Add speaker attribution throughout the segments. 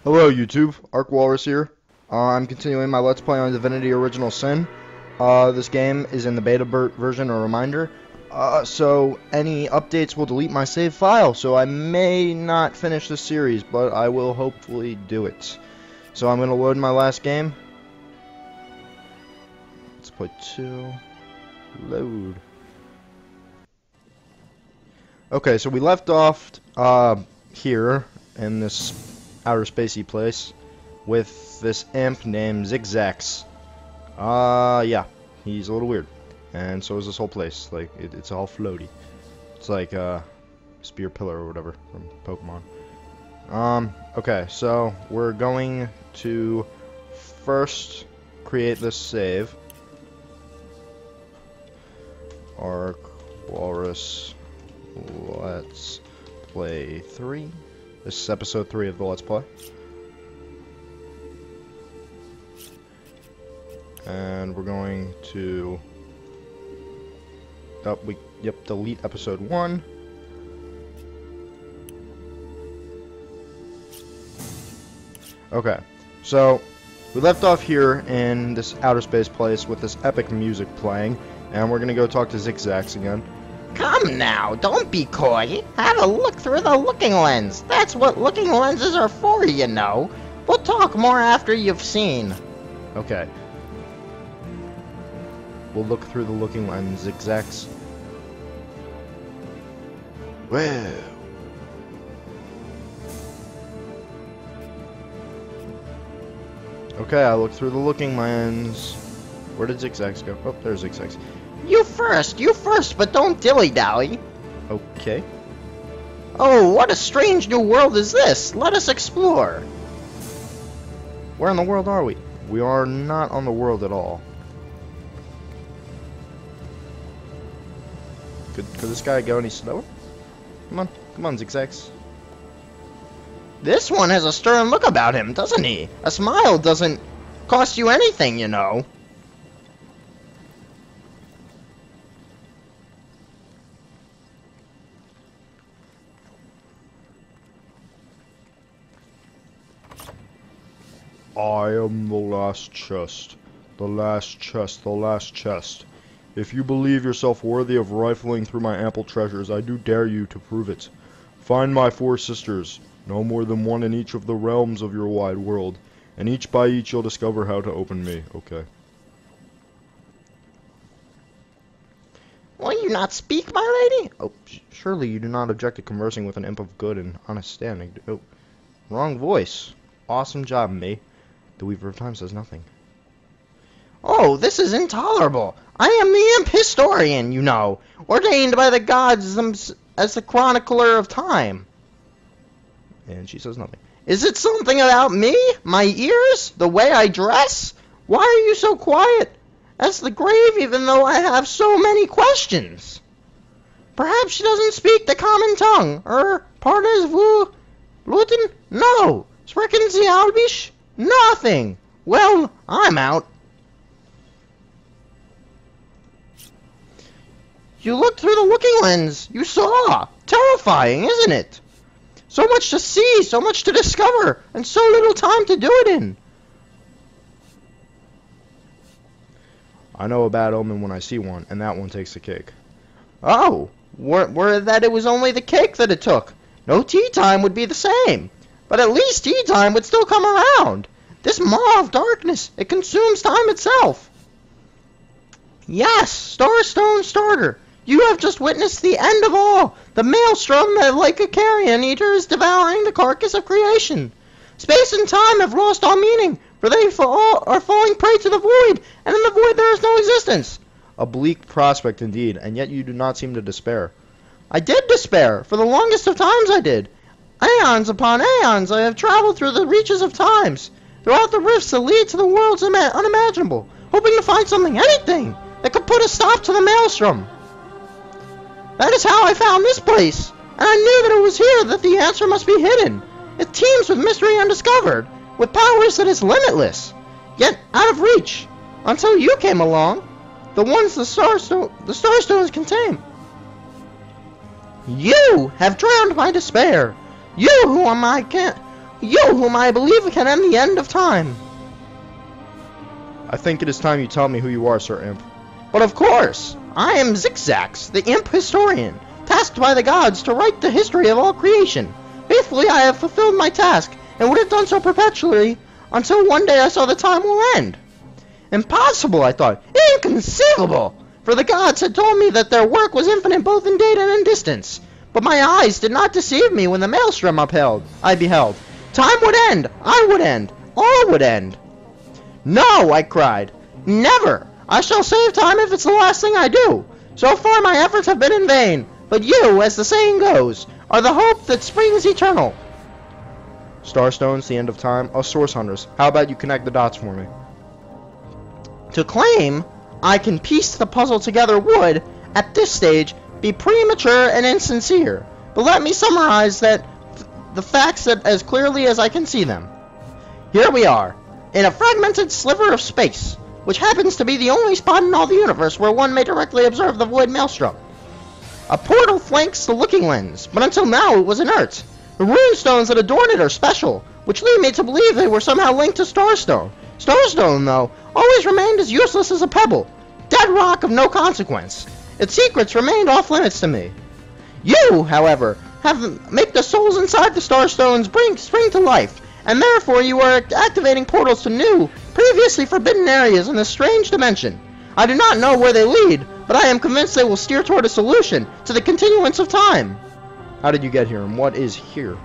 Speaker 1: Hello YouTube, ArcWalrus here. I'm continuing my Let's Play on Divinity Original Sin. This game is in the beta version, a reminder. So any updates will delete my save file, so I may not finish this series, but I will hopefully do it. So I'm going to load my last game. Let's play 2. Load. Okay, so we left off here in this outer spacey place with this imp named Zixzax. Yeah, he's a little weird, and so is this whole place. Like it's all floaty. It's like spear pillar or whatever from Pokemon. Okay, so we're going to first create this save. ArcWalrus Let's Play 3. This is episode 3 of the Let's Play. And we're going to delete episode 1. Okay, so we left off here in this outer space place with this epic music playing, and we're gonna go talk to Zixzax again.
Speaker 2: Come now, don't be coy. Have a look through the looking lens. That's what looking lenses are for, you know. We'll talk more after you've seen.
Speaker 1: Okay. We'll look through the looking lens, Zixzax. Whoa. Okay, I looked through the looking lens. Where did Zixzax go? Oh, there's Zixzax.
Speaker 2: You first, but don't dilly-dally.
Speaker 1: Okay.
Speaker 2: Oh, what a strange new world is this? Let us explore.
Speaker 1: Where in the world are we? We are not on the world at all. Could this guy go any slower? Come on, Zixzax.
Speaker 2: This one has a stern look about him, doesn't he? A smile doesn't cost you anything, you know.
Speaker 1: I am the last chest. The last chest, the last chest. If you believe yourself worthy of rifling through my ample treasures, I do dare you to prove it. Find my 4 sisters, no more than one in each of the realms of your wide world, and each by each you'll discover how to open me. Okay.
Speaker 2: Will you not speak, my lady?
Speaker 1: Oh, surely you do not object to conversing with an imp of good and honest standing. Oh, wrong voice. Awesome job, me. The Weaver of Time says nothing.
Speaker 2: Oh, this is intolerable. I am the imp historian, you know, ordained by the gods as the chronicler of time.
Speaker 1: And she says nothing.
Speaker 2: Is it something about me? My ears? The way I dress? Why are you so quiet as the grave even though I have so many questions? Perhaps she doesn't speak the common tongue. Parlez-vous Luton? No. Sprechen Sie Albisch? Nothing. Well, I'm out. You looked through the looking lens. You saw. Terrifying, isn't it? So much to see, so much to discover, and so little time to do it in.
Speaker 1: I know a bad omen when I see one, and that one takes the cake.
Speaker 2: Oh, were that it was only the cake that it took. No tea time would be the same. But at least tea time would still come around. This maw of darkness, it consumes time itself. Yes, Starstone Starter, you have just witnessed the end of all. The Maelstrom that like a carrion eater is devouring the carcass of creation. Space and time have lost all meaning, for they are falling prey to the void, and in the void there is no existence.
Speaker 1: A bleak prospect indeed, and yet you do not seem to despair.
Speaker 2: I did despair. For the longest of times I did. Aeons upon aeons I have traveled through the reaches of times, throughout the rifts that lead to the worlds unimaginable, hoping to find something, anything, that could put a stop to the Maelstrom. That is how I found this place, and I knew that it was here that the answer must be hidden. It teems with mystery undiscovered, with powers that is limitless, yet out of reach, until you came along, the ones the Starstones contain. You have drowned my despair. You who You whom I believe can end the end of time.
Speaker 1: I think it is time you tell me who you are, Sir Imp.
Speaker 2: But of course, I am Zixzax, the imp historian, tasked by the gods to write the history of all creation. Faithfully I have fulfilled my task, and would have done so perpetually, until one day I saw the time will end. Impossible, I thought. Inconceivable! For the gods had told me that their work was infinite both in date and in distance. But my eyes did not deceive me when the Maelstrom I beheld. Time would end, I would end, all would end. No, I cried. Never! I shall save time if it's the last thing I do. So far my efforts have been in vain, but you, as the saying goes, are the hope that springs eternal.
Speaker 1: Starstones, the end of time, us source hunters. How about you connect the dots for me?
Speaker 2: To claim I can piece the puzzle together would, at this stage, be premature and insincere. But let me summarize the facts as clearly as I can see them. Here we are, in a fragmented sliver of space, which happens to be the only spot in all the universe where one may directly observe the void Maelstrom. A portal flanks the looking lens, but until now it was inert. The runestones that adorn it are special, which lead me to believe they were somehow linked to Starstone. Starstone, though, always remained as useless as a pebble, dead rock of no consequence. Its secrets remained off limits to me. You, however, make the souls inside the Starstones spring to life, and therefore you are activating portals to new, previously forbidden areas in this strange dimension. I do not know where they lead, but I am convinced they will steer toward a solution to the continuance of time.
Speaker 1: How did you get here, and what is here?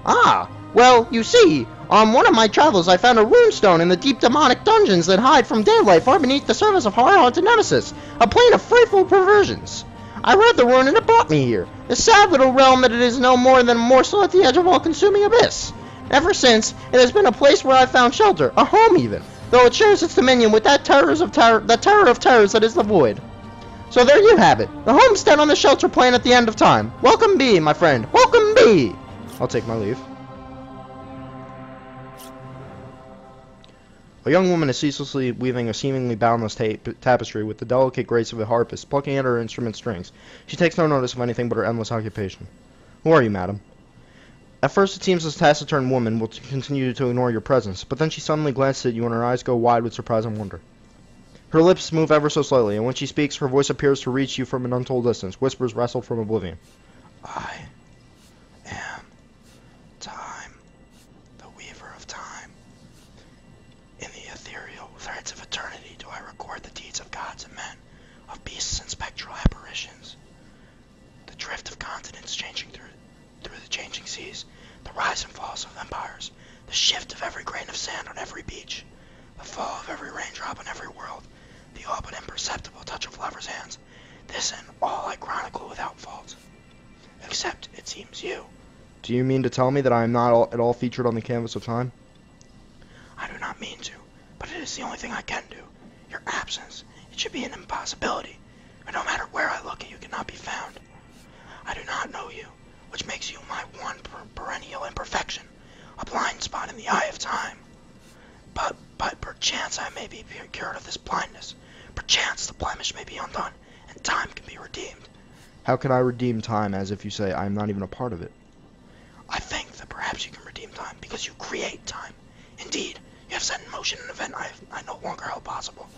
Speaker 2: Ah, well, you see, on one of my travels I found a runestone in the deep demonic dungeons that hide from daylight far beneath the surface of horror-haunted Nemesis, a plane of frightful perversions. I read the rune and it brought me here, this sad little realm that it is no more than a morsel at the edge of all-consuming abyss. Ever since, it has been a place where I found shelter, a home even, though it shares its dominion with that terror of terrors that is the void. So there you have it, the homestead on the shelter plane at the end of time. Welcome be, my friend, welcome be!
Speaker 1: I'll take my leave. A young woman is ceaselessly weaving a seemingly boundless tapestry with the delicate grace of a harpist, plucking at her instrument strings. She takes no notice of anything but her endless occupation. Who are you, madam? At first it seems this taciturn woman will continue to ignore your presence, but then she suddenly glances at you and her eyes go wide with surprise and wonder. Her lips move ever so slightly, and when she speaks, her voice appears to reach you from an untold distance, whispers wrestled from oblivion. I am time, the weaver of time. In the ethereal threads of eternity do I record the deeds of gods and men, of beasts and spectral apparitions. The drift of continents changing through the changing seas, the rise and falls of empires, the shift of every grain of sand on every beach, the fall of every raindrop on every world, the all but imperceptible touch of lovers' hands. This and all I chronicle without fault. Except, it seems, you. Do you mean to tell me that I am not at all featured on the canvas of time? I do not mean to, but it is the only thing I can do. Your absence, it should be an impossibility, but no matter where I look, you cannot be found. I do not know you, which makes you my one perennial imperfection, a blind spot in the eye of time. But perchance I may be cured of this blindness. Perchance the blemish may be undone, and time can be redeemed. How can I redeem time, as if you say I am not even a part of it? I think that perhaps you can redeem time, because you create time. Indeed, you have set in motion an event I no longer held possible.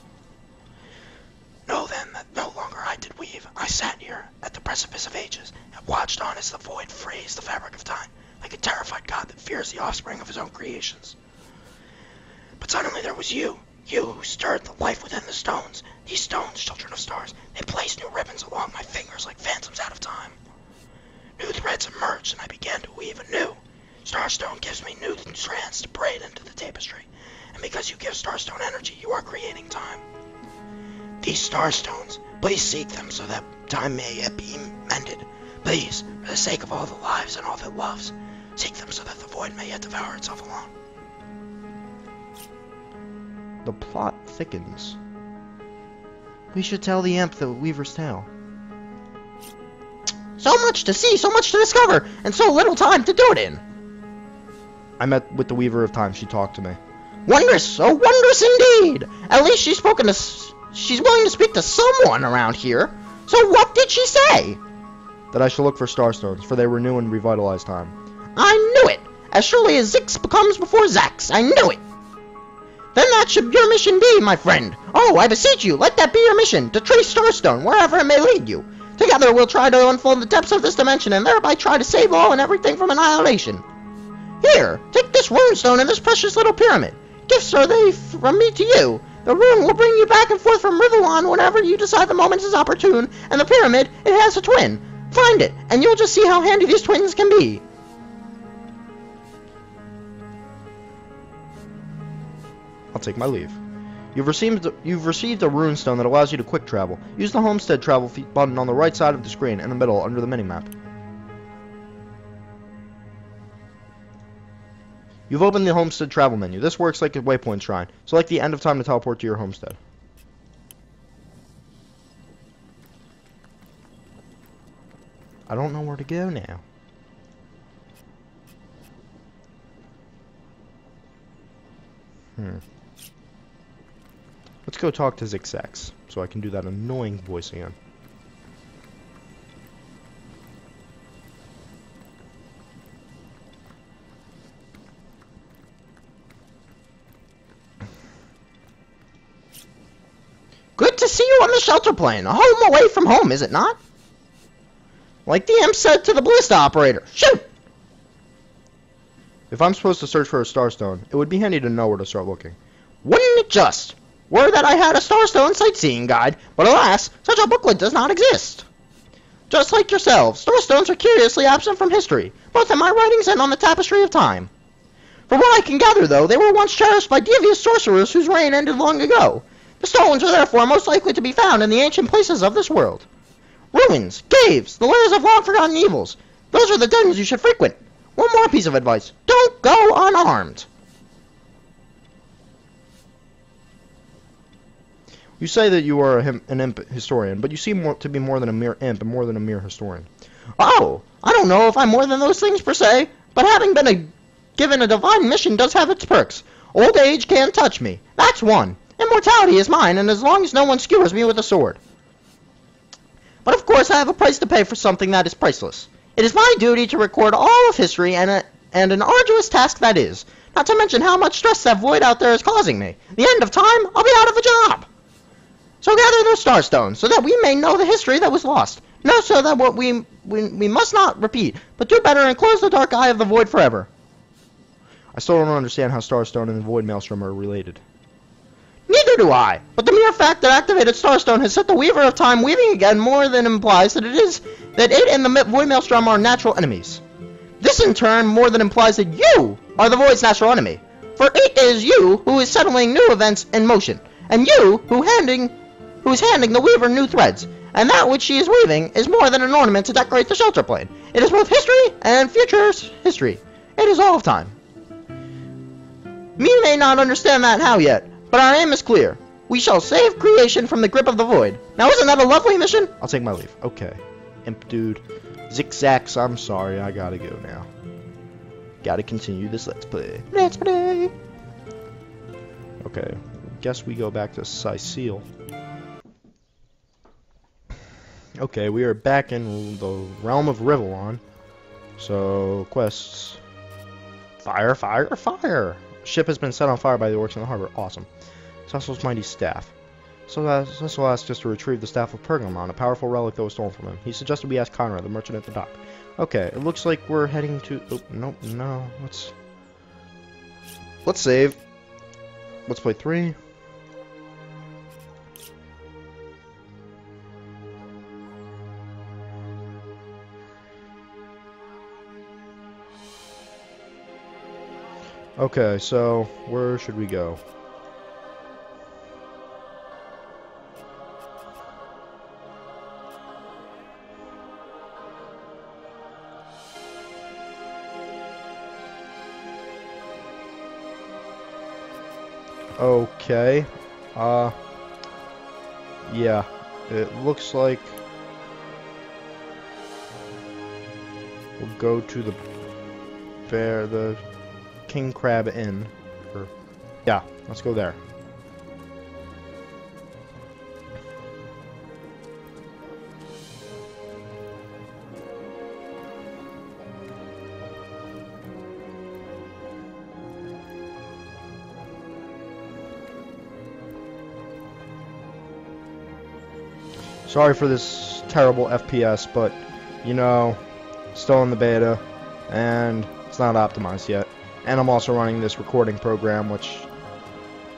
Speaker 1: Know then that no longer I did weave. I sat here, at the precipice of ages, and watched on as the void frays the fabric of time, like a terrified god that fears the offspring of his own creations. But suddenly there was you who stirred the life within the stones. These stones, children of stars, they placed new ribbons along my fingers like phantoms out of time. New threads emerged, and I began to weave anew. Starstone gives me new strands to braid into the tapestry, and because you give Starstone energy, you are creating time. These Starstones, please seek them so that time may yet be mended. Please, for the sake of all the lives and all that loves, seek them so that the void may yet devour itself alone. The plot thickens. We should tell the imp the weaver's tale. So much to see, so much to discover, and so little time to do it in. I met with the weaver of time. She talked to me. Wondrous, oh wondrous indeed! At least she's willing to speak to someone around here. So what did she say? That I should look for starstones, for they renew and revitalize time. I knew it!
Speaker 2: as surely as Zix becomes before Zax. I knew it! Then that should your mission be, my friend. Oh, I beseech you, let that be your mission, to trace Starstone, wherever it may lead you. Together we'll try to unfold the depths of this dimension, and thereby try to save all and everything from annihilation. Here, take this runestone and this precious little pyramid. Gifts are they from me to you. The rune will bring you back and forth from Riverlawn whenever you decide the moment is opportune, and the pyramid, it has a twin. Find it, and you'll just see how handy these twins can be.
Speaker 1: I'll take my leave. You've received a runestone that allows you to quick travel. Use the Homestead travel button on the right side of the screen, in the middle, under the minimap. You've opened the Homestead travel menu. This works like a waypoint shrine. Select the end of time to teleport to your homestead. I don't know where to go now. Let's go talk to Zixzax, so I can do that annoying voice again.
Speaker 2: Good to see you on the shelter plane. A home away from home, is it not? Like the imp said to the ballista operator. Shoot!
Speaker 1: If I'm supposed to search for a starstone, it would be handy to know where to start looking.
Speaker 2: Wouldn't it just? Were that I had a Starstone sightseeing guide, but alas, such a booklet does not exist. Just like yourselves, Starstones are curiously absent from history, both in my writings and on the tapestry of time. From what I can gather, though, they were once cherished by devious sorcerers whose reign ended long ago. The stones are therefore most likely to be found in the ancient places of this world. Ruins, caves, the lairs of long-forgotten evils. Those are the dens you should frequent. One more piece of advice. Don't go unarmed.
Speaker 1: You say that you are an imp historian, but you seem to be more than a mere imp and more than a mere historian.
Speaker 2: Oh, I don't know if I'm more than those things per se, but having been given a divine mission does have its perks. Old age can't touch me. That's one. Immortality is mine, and as long as no one skewers me with a sword. But of course I have a price to pay for something that is priceless. It is my duty to record all of history, and an arduous task that is. Not to mention how much stress that void out there is causing me. The end of time, I'll be out of a job. So gather those starstones, so that we may know the history that was lost. Know so that what we must not repeat, but do better and close the dark eye of the void forever.
Speaker 1: I still don't understand how Starstone and the Void Maelstrom are related.
Speaker 2: Neither do I, but the mere fact that activated Starstone has set the Weaver of Time weaving again more than implies that it and the Void Maelstrom are natural enemies. This in turn more than implies that you are the Void's natural enemy, for it is you who is settling new events in motion, and you who is handing the Weaver new threads, and that which she is weaving is more than an ornament to decorate the shelter plane. It is both history and future history. It is all of time. Me may not understand that how yet, but our aim is clear. We shall save creation from the grip of the void. Now isn't that a lovely mission?
Speaker 1: I'll take my leave. Okay. Imp dude. Zixzax, I'm sorry, I gotta go now. Gotta continue this Let's Play.
Speaker 2: Let's play!
Speaker 1: Okay. Guess we go back to Sicile. Okay, we are back in the realm of Rivelon. So, quests. Fire, fire, fire! Ship has been set on fire by the orcs in the harbor. Awesome. Cecil's mighty staff. So Cecil asked us to retrieve the staff of Pergamon, a powerful relic that was stolen from him. He suggested we ask Conrad, the merchant at the dock. Okay, it looks like we're heading to... Oh, nope, no. Let's save. Let's play 3. Okay, so where should we go? Okay. Yeah. It looks like we'll go to the King Crab Inn. Yeah, let's go there. Sorry for this terrible FPS, but, you know, still in the beta, and it's not optimized yet. And I'm also running this recording program, which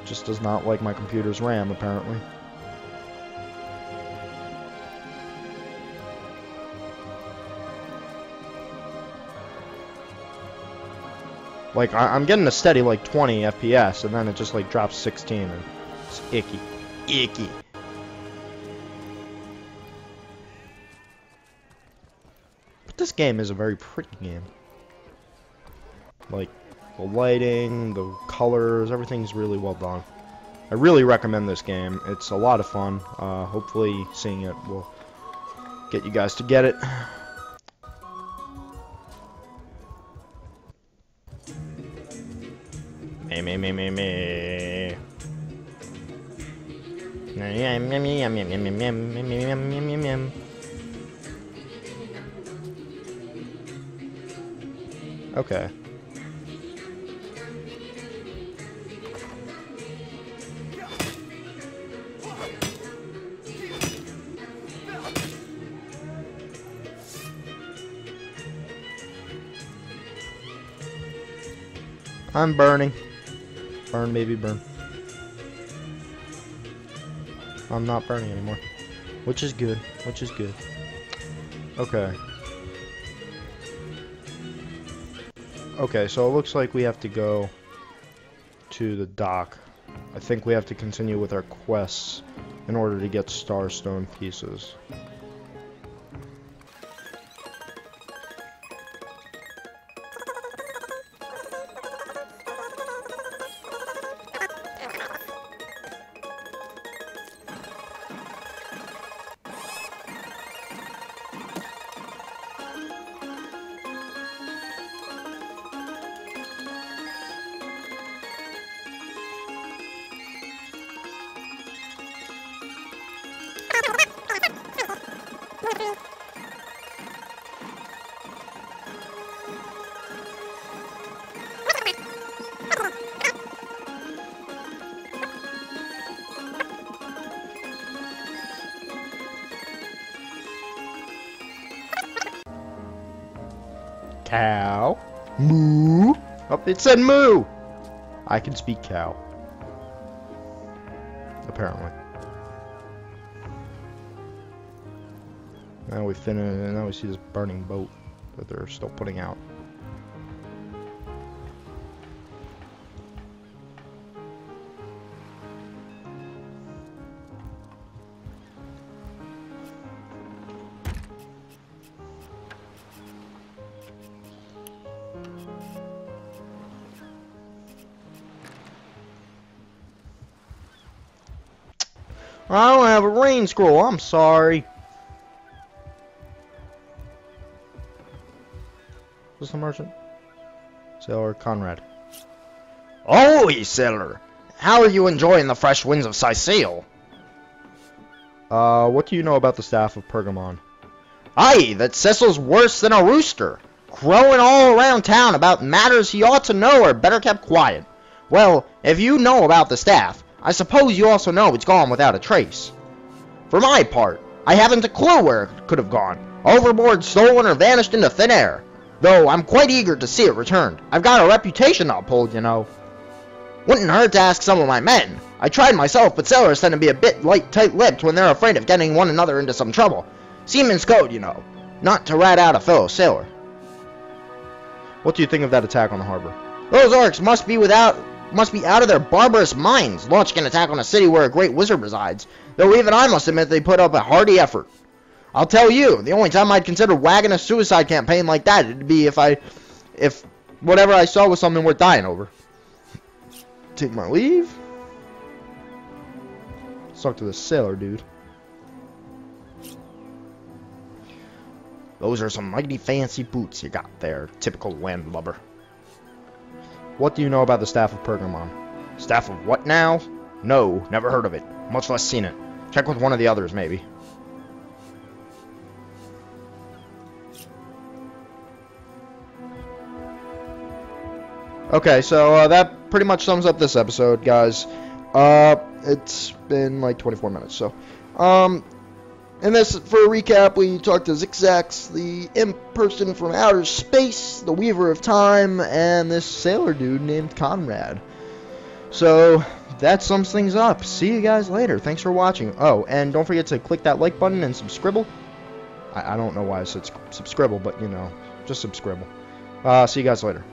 Speaker 1: just does not like my computer's RAM, apparently. Like, I'm getting a steady, like, 20 FPS, and then it just, like, drops 16, and it's icky. Icky. But this game is a very pretty game. Like, the lighting, the colors, everything's really well done. I really recommend this game. It's a lot of fun. Hopefully seeing it will get you guys to get it. Me. Okay. I'm burning. Burn, baby, burn. I'm not burning anymore. Which is good. Which is good. Okay. Okay, so it looks like we have to go to the dock. I think we have to continue with our quests in order to get Starstone pieces. Cow. Moo. Oh, it said moo. I can speak cow. Apparently. Now we finish. Now we see this burning boat that they're still putting out. I don't have a rain scroll. I'm sorry. Who's the merchant? Sailor Conrad.
Speaker 2: Oh, sailor. How are you enjoying the fresh winds of Sicile?
Speaker 1: What do you know about the staff of Pergamon?
Speaker 2: Aye, that Cecil's worse than a rooster, crowing all around town about matters he ought to know are better kept quiet. Well, if you know about the staff, I suppose you also know it's gone without a trace. For my part, I haven't a clue where it could have gone. Overboard, stolen, or vanished into thin air. Though I'm quite eager to see it returned. I've got a reputation to uphold, you know. Wouldn't hurt to ask some of my men. I tried myself, but sailors tend to be a bit tight-lipped when they're afraid of getting one another into some trouble. Seaman's code, you know. Not to rat out a fellow sailor.
Speaker 1: What do you think of that attack on the harbor?
Speaker 2: Those orcs must be out of their barbarous minds, launching an attack on a city where a great wizard resides, though even I must admit they put up a hearty effort. I'll tell you, the only time I'd consider wagging a suicide campaign like that, it'd be if whatever I saw was something worth dying over. Take my leave.
Speaker 1: Let's talk to the sailor dude.
Speaker 2: Those are some mighty fancy boots you got there, typical landlubber.
Speaker 1: What do you know about the staff of Pergamon?
Speaker 2: Staff of what now? No, never heard of it, much less seen it. Check with one of the others, maybe.
Speaker 1: Okay, so that pretty much sums up this episode, guys. It's been like 24 minutes, so
Speaker 2: And this, for a recap, we talked to Zixzax, the imp person from outer space, the Weaver of Time, and this sailor dude named Conrad. So, that sums things up. See you guys later. Thanks for watching. Oh, and don't forget to click that like button and subscribble. I don't know why I said subscribble, but, you know, just subscribble. See you guys later.